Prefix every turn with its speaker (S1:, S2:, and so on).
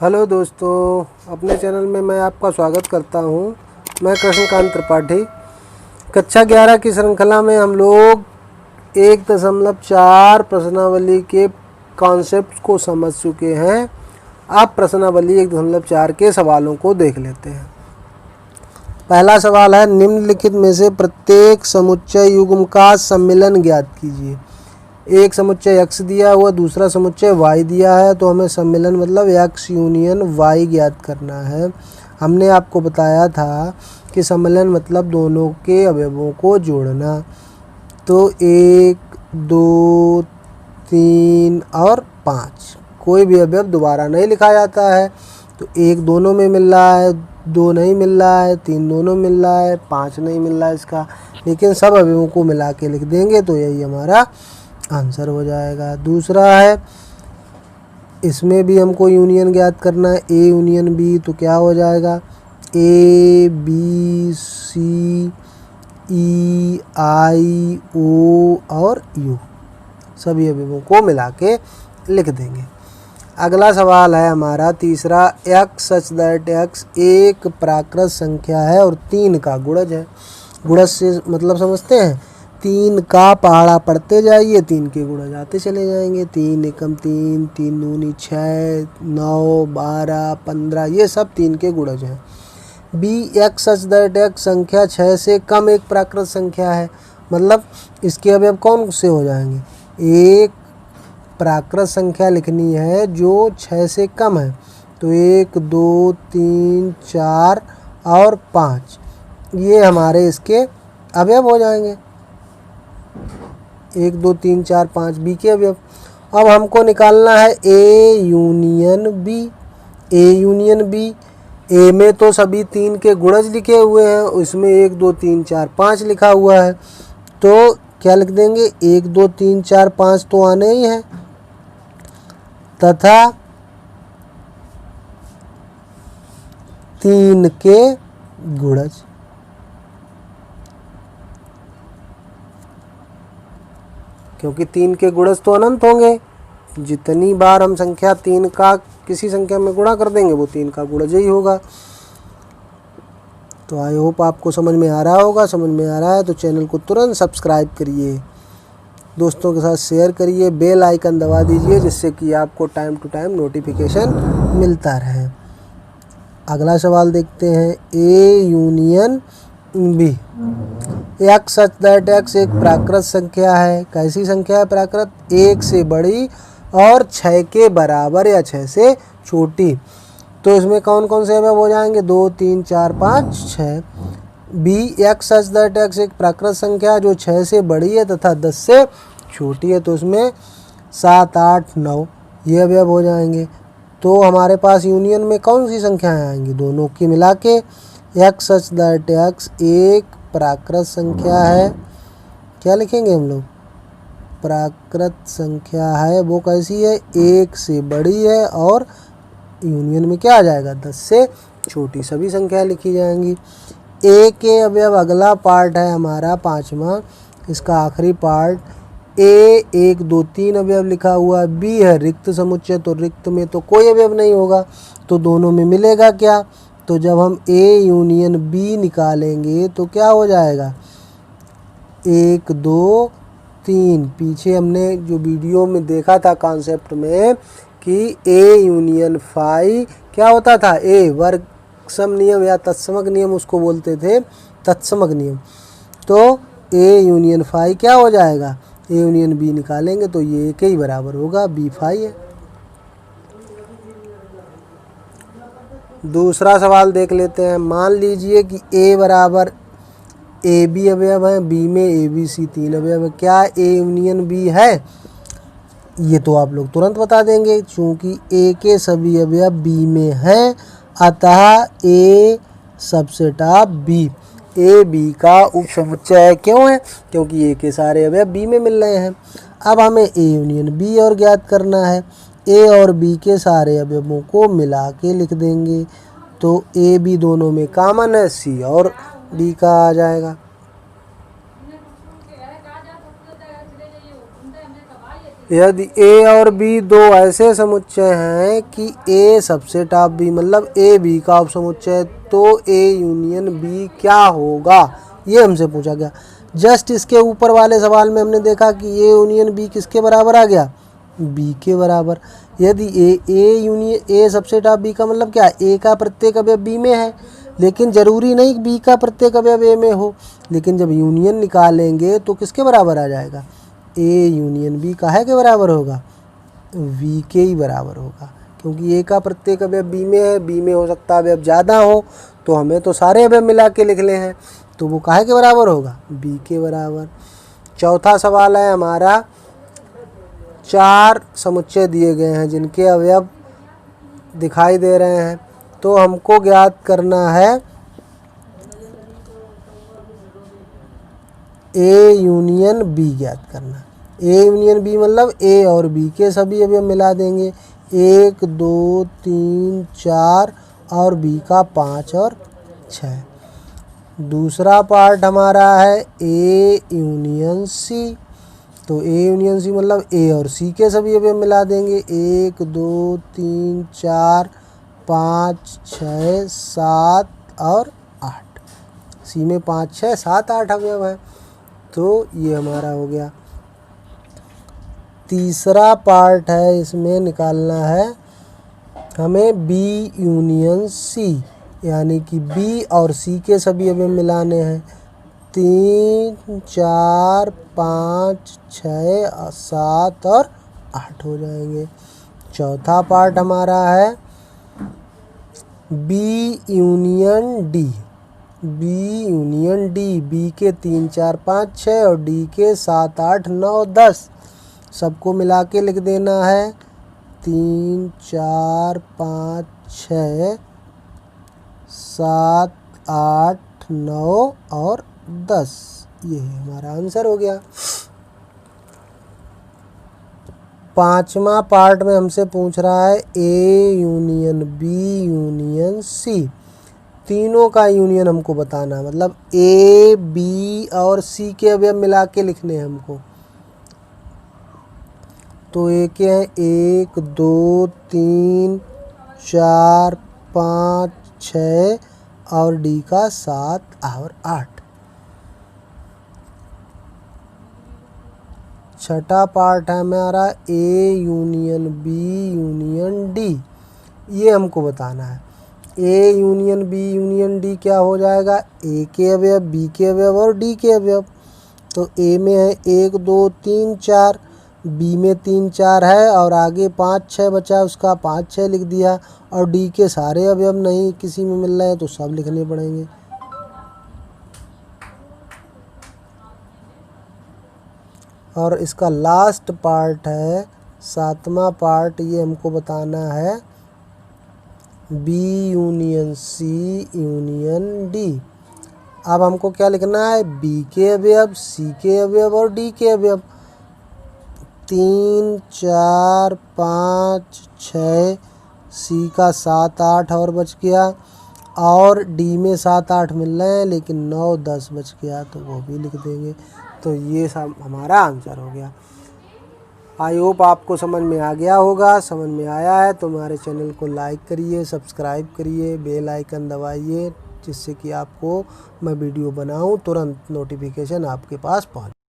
S1: Hello दोस्तों, अपने channel में मैं आपका स्वागत करता हूं। मैं कृष्णकांत त्रिपाठी। कक्षा 11 की श्रृंखला में हम लोग 1.4 प्रश्नावली के कॉन्सेप्ट को समझ चुके हैं। अब प्रश्नावली 1.4 के सवालों को देख लेते हैं। पहला सवाल है, निम्नलिखित में से प्रत्येक समुच्चय युग्म का सम्मिलन ज्ञात कीजिए। एक समुच्चय x दिया हुआ, दूसरा समुच्चय y दिया है, तो हमें सम्मिलन मतलब x यूनियन y ज्ञात करना है। हमने आपको बताया था कि सम्मिलन मतलब दोनों के अवयवों को जोड़ना। तो 1, 2, 3 और 5, कोई भी अवयव दोबारा नहीं लिखा जाता है। तो 1 दोनों में मिल रहा है, 2 नहीं मिल रहा है, 3 दोनों मिल रहा है, 5 नहीं मिल रहा है इसका, लेकिन सब अवयवों को मिला के लिख देंगे तो यही हमारा आंसर हो जाएगा। दूसरा है, इसमें भी हमको यूनियन ज्ञात करना है, ए यूनियन बी, तो क्या हो जाएगा, ए बी सी ई आई ओ और यू, सभी अवयवों को मिला के लिख देंगे। अगला सवाल है हमारा तीसरा, x सच दैट x एक प्राकृत संख्या है और 3 का गुणज है। गुणज से मतलब समझते हैं, 3 का पहाड़ा पढ़ते जाइए, 3 के गुणज आते चले जाएंगे। 3 एकम 3, 3 दूनी 6, 9, 12, 15, ये सब 3 के गुणज हैं। B x such that x संख्या 6 से कम एक प्राकृत संख्या है, मतलब इसके अवयव कौन से हो जाएंगे। एक प्राकृत संख्या लिखनी है जो 6 से कम है, तो 1, 2, 3, 4 और 5, ये हमारे इसके अवयव हो जाएंगे। 1, 2, 3, 4, 5 बी के अवयव। अब हमको निकालना है A union B. A union B, A में तो सभी 3 के गुणज लिखे हुए हैं, उसमें 1, 2, 3, 4, 5 लिखा हुआ है, तो क्या लिख देंगे, 1, 2, 3, 4, 5 तो आने ही है, तथा 3 के गुणज। क्योंकि 3 के गुणज तो अनंत होंगे, जितनी बार हम संख्या 3 का किसी संख्या में गुणा कर देंगे वो 3 का गुणज ही होगा। तो आई होप आपको समझ में आ रहा होगा। समझ में आ रहा है तो चैनल को तुरंत सब्सक्राइब करिए, दोस्तों के साथ शेयर करिए, बेल आइकन दबा दीजिए, जिससे कि आपको टाइम टू टाइम नोटिफिकेशन मिलता रहे। अगला सवाल देखते हैं, A union B. x such that x एक प्राकृत संख्या है। कैसी संख्या है प्राकृत, 1 से बड़ी और 6 के बराबर या 6 से छोटी। तो इसमें कौन कौन से अवयव हो जाएंगे, 2, 3, 4, 5, 6। B x such that x एक प्राकृत संख्या जो 6 से बड़ी है तथा 10 से छोटी है, तो उसमें 7, 8, 9 ये अवयव हो जाएंगे। तो हमारे पास यूनियन में कौन सी संख्याएं आएंगी, दोनों की मिला के। x सच दैट x एक प्राकृत संख्या है, क्या लिखेंगे हम लोग, प्राकृत संख्या है, वो कैसी है, 1 से बड़ी है और यूनियन में क्या आ जाएगा, 10 से छोटी, सभी संख्या लिखी जाएंगी। ए के अवयव अगला पार्ट है हमारा 5वां, इसका आखिरी पार्ट। ए 1, 2, 3 अवयव लिखा हुआ है। बी है रिक्त समुच्चय, तो रिक्त में तो कोई अवयव नहीं होगा, तो दोनों में मिलेगा क्या, तो जब हम ए यूनियन बी निकालेंगे तो क्या हो जाएगा, 1, 2, 3। पीछे हमने जो वीडियो में देखा था कॉन्सेप्ट में कि ए यूनियन फाई क्या होता था, ए वर्ग सम नियम या तत्समक नियम उसको बोलते थे, तत्समक नियम। तो ए यूनियन फाई क्या हो जाएगा, ए यूनियन बी निकालेंगे तो ये एक ही बराबर होगा, बी फाई है। दूसरा सवाल देख लेते हैं। मान लीजिए कि ए बराबर ए बी अवयव है, बी में ए बी सी 3 अवयव है, क्या ए यूनियन बी है, ये तो आप लोग तुरंत बता देंगे, क्योंकि ए के सभी अवयव बी में हैं, अतः A subset of B, A B का उप समुच्चय क्यों है, क्योंकि ए के सारे अवयव बी में मिल रहे हैं। अब हमें ए यूनियन बी और ज्ञात करना है। ए और बी के सारे अवयवों को मिला के लिख देंगे, तो ए बी दोनों में कॉमन है, सी और डी का आ जाएगा। यदि ए और बी दो ऐसे समुच्चय हैं कि ए सबसे टॉप बी, मतलब ए बी का उपसमुच्चय, तो ए यूनियन बी क्या होगा, ये हमसे पूछा गया। जस्ट इसके ऊपर वाले सवाल में हमने देखा कि ए यूनियन बी किसके बराबर आ गया, बी के बराबर। यदि ए यूनियन ए सबसे टॉप बी का मतलब क्या, ए का प्रत्येक अवयव बी में है, लेकिन ज़रूरी नहीं बी का प्रत्येक अवयव ए में हो। लेकिन जब यूनियन निकालेंगे तो किसके बराबर आ जाएगा, ए यूनियन बी काहे के बराबर होगा, वी के ही बराबर होगा, क्योंकि ए का प्रत्येक अवयव बी में है, बी में हो सकता है अवयव ज़्यादा हो, तो हमें तो सारे अवयव मिला के लिख ले हैं, तो वो काहे के बराबर होगा, बी के बराबर। चौथा सवाल है हमारा, 4 समुच्चय दिए गए हैं जिनके अवयव दिखाई दे रहे हैं, तो हमको ज्ञात करना है ए यूनियन बी ज्ञात करना। ए यूनियन बी मतलब ए और बी के सभी अवयव मिला देंगे, 1 2 3 4 और बी का 5 और 6। दूसरा पार्ट हमारा है ए यूनियन सी, तो ए यूनियन सी मतलब ए और सी के सभी अवयव मिला देंगे, 1 2 3 4 5 6 7 और 8। सी में 5 6 7 8 अवयव हैं, तो ये हमारा हो गया। तीसरा पार्ट है, इसमें निकालना है हमें बी यूनियन सी, यानी कि बी और सी के सभी अवयव मिलाने हैं, 3 4 5 6 7 और 8 हो जाएंगे। चौथा पार्ट हमारा है B union D, B union D, B के 3 4 5 6 और डी के 7 8 9 10 सबको मिला के लिख देना है, 3 4 5 6 7 8 9 और 10, ये हमारा आंसर हो गया। पांचवा पार्ट में हमसे पूछ रहा है A union B union C, तीनों का यूनियन हमको बताना है, मतलब ए बी और सी के अवयव मिला के लिखने हैं हमको। तो ए के हैं 1 2 3 4 5 6 और डी का 7 और 8। छठा पार्ट है हमारा A union B union D, ये हमको बताना है। A union B union D क्या हो जाएगा, ए के अवयव बी के अवयव और डी के अवयव। तो ए में है 1 2 3 4, बी में 3 4 है और आगे 5 6 बचा, उसका 5 6 लिख दिया, और डी के सारे अवयव नहीं किसी में मिल रहे हैं तो सब लिखने पड़ेंगे। और इसका लास्ट पार्ट है 7वां पार्ट, ये हमको बताना है B union C union D. अब हमको क्या लिखना है, बी के अवयव सी के अवयव और डी के अवयव। 3 4 5 6, सी का 7 8 और बच गया, और डी में 7 8 मिल रहे हैं लेकिन 9 10 बच गया, तो वो भी लिख देंगे। तो ये सब हमारा आंसर हो गया। आई होप आपको समझ में आ गया होगा। समझ में आया है तो हमारे चैनल को लाइक करिए, सब्सक्राइब करिए, बेल आइकन दबाइए, जिससे कि आपको मैं वीडियो बनाऊं तुरंत नोटिफिकेशन आपके पास पहुंचे।